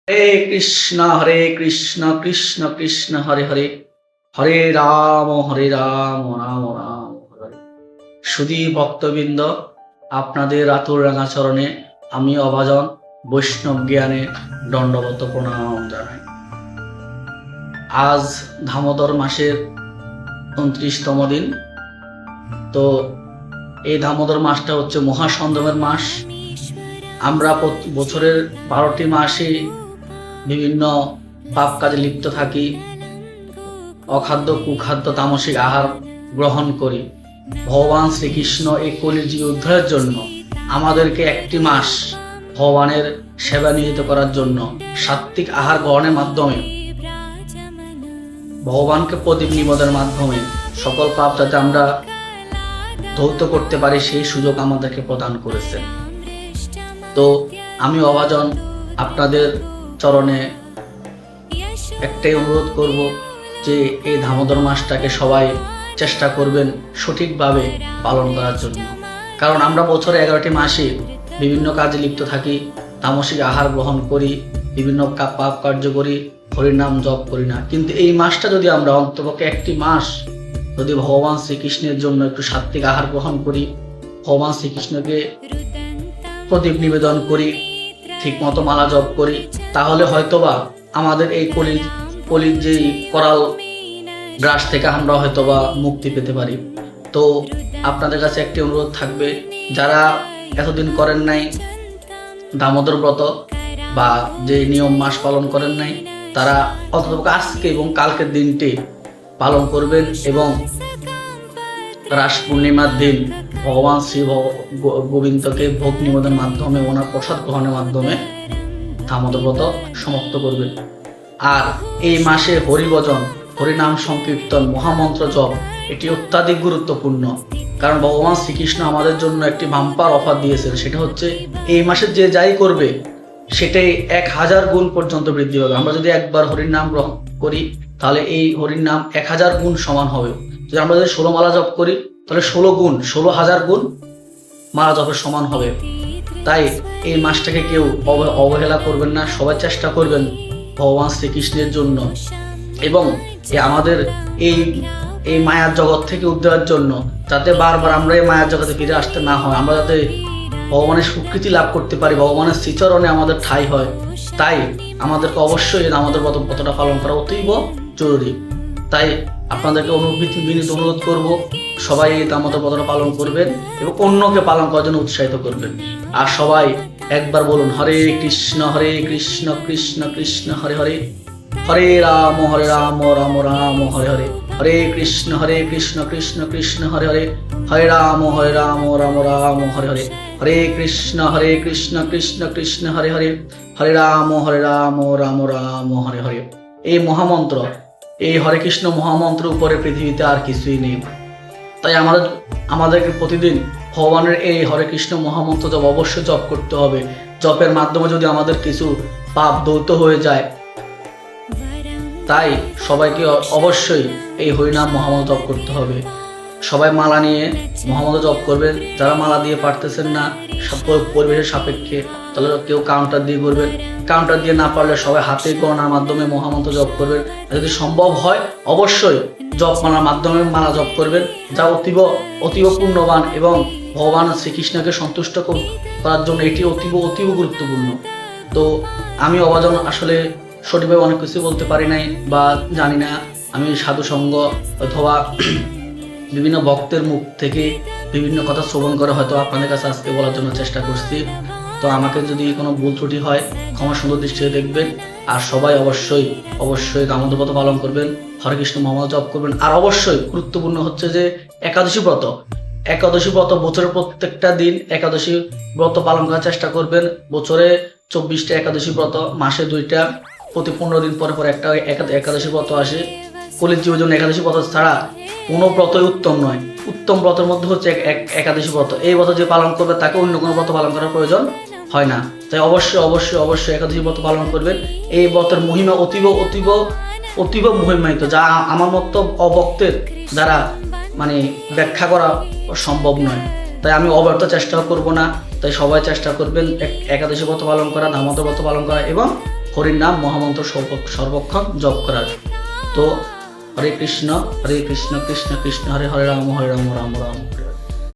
হরে কৃষ্ণ কৃষ্ণ কৃষ্ণ হরে হরে, হরে রাম রাম রাম হরে হরে। সুধী ভক্তবৃন্দ, আপনাদের আতুর রাঙা চরণে আমি অভাজন বৈষ্ণব জ্ঞানে দণ্ডবত প্রণাম জানাই। আজ দামোদর মাসের 29তম দিন। তো এই দামোদর মাসটা হচ্ছে মহাসংযমের মাস। আমরা বছরের 12টি মাসে বিভিন্ন পাপ কাজে লিপ্ত থাকি, অখাদ্য কুখাদ্য তামসিক আহার গ্রহণ করি। ভগবান শ্রীকৃষ্ণ এই কলিযুগ উদ্ধারের জন্য আমাদেরকে একটি মাস ভগবানের সেবা নিয়োজিত করার জন্য সাত্ত্বিক আহার গ্রহণের মাধ্যমে, ভগবানকে প্রদীপ নিবেদনের মাধ্যমে সকল পাপ যাতে আমরা ধৌত করতে পারি সেই সুযোগ আমাদেরকে প্রদান করেছেন। তো আমি অভাজন আপনাদের চরণে একটাই অনুরোধ করব যে এই দামোদর মাসটাকে সবাই চেষ্টা করবেন সঠিকভাবে পালন করার জন্য। কারণ আমরা বছরে 11টি মাসে বিভিন্ন কাজে লিপ্ত থাকি, তামসিক আহার গ্রহণ করি, বিভিন্ন পাপ কার্য করি, হরির নাম জপ করি না। কিন্তু এই মাসটা যদি আমরা অন্তপক্ষে একটি মাস যদি ভগবান শ্রীকৃষ্ণের জন্য একটু সাত্ত্বিক আহার গ্রহণ করি, ভগবান শ্রীকৃষ্ণকে প্রদীপ নিবেদন করি, ঠিক মতো মালা জপ করি, তাহলে হয়তোবা আমাদের এই কলির যেই করাল গ্রাস থেকে আমরা হয়তোবা মুক্তি পেতে পারি। তো আপনাদের কাছে একটি অনুরোধ থাকবে, যারা এতদিন করেন নাই দামোদর ব্রত বা যে নিয়ম মাস পালন করেন নাই, তারা অন্তত আজকে এবং কালকের দিনটি পালন করবেন এবং রাস পূর্ণিমার দিন ভগবান শ্রী গোবিন্দকে ভোগ নিবেদনের মাধ্যমে, ওনার প্রসাদ গ্রহণের মাধ্যমে দামোদর ব্রত সমাপ্ত করবেন। আর এই মাসে হরিভজন, হরিনাম সংকীর্তন, মহামন্ত্র জপ এটি অত্যাধিক গুরুত্বপূর্ণ। কারণ ভগবান শ্রীকৃষ্ণ আমাদের জন্য একটি বাম্পার অফার দিয়েছেন, সেটা হচ্ছে এই মাসে যে যাই করবে সেটাই 1000 গুণ পর্যন্ত বৃদ্ধি পাবে। আমরা যদি একবার হরির নাম গ্রহণ করি তাহলে এই হরির নাম 1000 গুণ সমান হবে। যদি আমরা যদি 16 মালা জপ করি তাহলে 16,000 গুণ মালা জপের সমান হবে। তাই এই মাসটাকে কেউ অবহেলা করবেন না, সবাই চেষ্টা করবেন ভগবান শ্রীকৃষ্ণের জন্য এবং আমাদের এই মায়ার জগৎ থেকে উদ্ধারের জন্য, যাতে বারবার আমরা এই মায়ার জগতে ফিরে আসতে না হয়, আমরা যাতে ভগবানের স্বীকৃতি লাভ করতে পারি, ভগবানের শ্রীচরণে আমাদের ঠাঁই হয়। তাই আমাদেরকে অবশ্যই আমাদের ব্রতটা পালন করা অতীব জরুরি। তাই আপনাদেরকে বিনীত অনুরোধ করব, সবাই এই দামোদর ব্রতটা পালন করবেন এবং অন্যকে পালন করার জন্য উৎসাহিত করবেন। আর সবাই একবার বলুন, হরে কৃষ্ণ কৃষ্ণ কৃষ্ণ হরে হরে, হরে রাম রাম রাম হরে হরে, হরে কৃষ্ণ কৃষ্ণ কৃষ্ণ হরে হরে, হরে রাম রাম রাম হরে হরে, হরে কৃষ্ণ কৃষ্ণ কৃষ্ণ হরে হরে, হরে রাম রাম রাম হরে হরে। এই মহামন্ত্র, এই হরে কৃষ্ণ মহামন্ত্র উপরে পৃথিবীতে আর কিছুই নেই। তাই আমাদেরকে প্রতিদিন ভগবানের এই হরে কৃষ্ণ মহামন্ত্র জপ অবশ্যই জপ করতে হবে। জপের মাধ্যমে যদি আমাদের কিছু পাপ দৌত হয়ে যায়, তাই সবাইকে অবশ্যই এই হরিনাম মহামন্ত্র জপ করতে হবে। সবাই মালা নিয়ে মহামন্ত্র জপ করবেন। যারা মালা দিয়ে পারতেছেন না, পরিবেশের সাপেক্ষে, তাহলে কেউ কাউন্টার দিয়ে করবেন। কাউন্টার দিয়ে না পারলে সবাই হাতে গণনার মাধ্যমে মহামন্ত্র জপ করবেন। যদি সম্ভব হয় অবশ্যই জপ মালার মাধ্যমে মালা জপ করবেন, যা অতীব পূর্ণবান এবং ভগবান শ্রীকৃষ্ণকে সন্তুষ্ট করার জন্য এটি অতীব গুরুত্বপূর্ণ। তো আমি অভাজন আসলে সঠিকভাবে অনেক কিছু বলতে পারি নাই বা জানি না। আমি সাধু সঙ্গ অথবা বিভিন্ন ভক্তের মুখ থেকে বিভিন্ন কথা শ্রবণ করে হয়তো আপনাদের কাছে আজকে বলার জন্য চেষ্টা করছি। তো আমাকে যদি কোনো ভুল ত্রুটি হয় ক্ষমা সুন্দর দৃষ্টিতে দেখবেন। আর সবাই অবশ্যই দামোদর ব্রত পালন করবেন, হরে কৃষ্ণ মহামন্ত্র জপ করবেন। আর অবশ্যই গুরুত্বপূর্ণ হচ্ছে যে একাদশী ব্রত বছরের প্রত্যেকটা দিন একাদশী ব্রত পালন করার চেষ্টা করবেন। বছরে 24টা একাদশী ব্রত, মাসে 2টা, প্রতি 15 দিন পরে একটা একাদশী ব্রত আসে। কলির জীবের জন্য একাদশী ব্রত ছাড়া কোনো ব্রতই উত্তম নয়। উত্তম ব্রতের মধ্যে হচ্ছে একাদশী ব্রত। এই ব্রত যে পালন করবে তাকে অন্য কোনো ব্রত পালন করার প্রয়োজন হয় না। তাই অবশ্যই একাদশী ব্রত পালন করবেন। এই ব্রতের মহিমা অতীব মহিমান্বিত, যা আমার মতো অভক্তের দ্বারা ব্যাখ্যা করা সম্ভব নয়। তাই আমি অব্যর্থ চেষ্টা করব না। তাই সবাই চেষ্টা করবেন একাদশী ব্রত পালন করা, দামোদর ব্রত পালন করা এবং হরির নাম মহামন্ত্র সর্বক্ষণ জপ করার। তো হরে কৃষ্ণ কৃষ্ণ কৃষ্ণ হরে হরে, রাম রাম রাম হরে।